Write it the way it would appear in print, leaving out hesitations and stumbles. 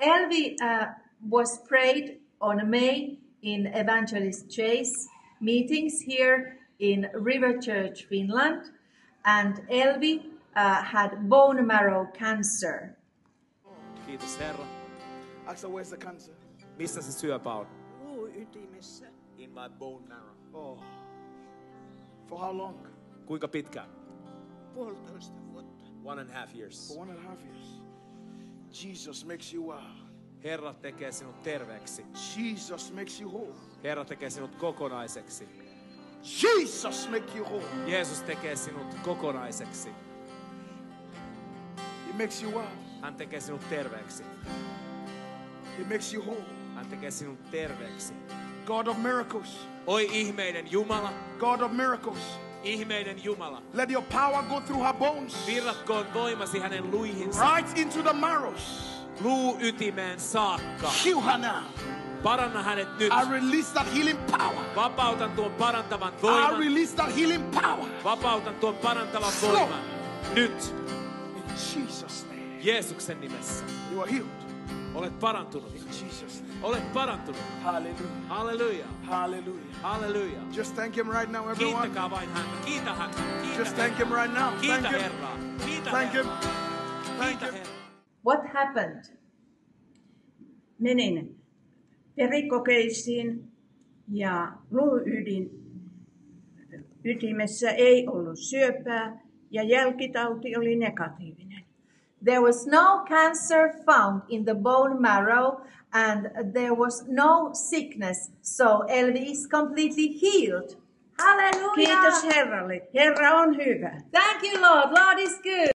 Elvi was prayed on May in Evangelist Chase meetings here in River Church, Finland. And Elvi had bone marrow cancer. Kiitos Herra. Axel, where's the cancer? Missä se syöpä on? Luuytimessä. In my bone marrow. Oh. For how long? Kuinka pitkään? 1,5 vuotta. 1.5 years. For 1.5 years. Jesus makes you well. Herra tekee sinut terveeksi. Jesus makes you whole. Herra tekee sinut kokonaiseksi. Jesus makes you whole. Jeesus tekee sinut kokonaiseksi. He makes you well. Hän tekee sinut terveeksi. He makes you whole. Hän tekee sinut terveeksi. God of miracles. Oi ihmeiden Jumala. God of miracles. Ihmeiden Jumala. Let your power go through her bones. Virratkoon voimasi hänen luihinsa. Right into the marrows. Luuytimeen saakka. Heal her now. Paranna hänet nyt. I release that healing power. Vapautan tuon parantavan I voiman. release that healing power. Vapautan tuon parantavan voiman. Nyt. In Jesus' name. Jeesuksen nimessä. You are healed. Olet parantunut. In Jesus' name. Olet parantunut. Hallelujah. Halleluja. Hallelujah. Halleluja. Just thank him right now, everyone. Kiittäkää vain häntä. Kiitä häntä. Kiitä Just häntä. thank him right now. Kiitä Thank him. Herraa. Kiitä Thank him. Herraa. Thank Kiitä him. Herraa. What happened? Menin verikokeisiin ja luuydin ytimessä ei ollut syöpää ja jälkitauti oli negatiivinen. There was no cancer found in the bone marrow and there was no sickness. So Elvi is completely healed. Hallelujah! Kiitos Herralle. Herra on hyvä. Thank you, Lord. Lord is good.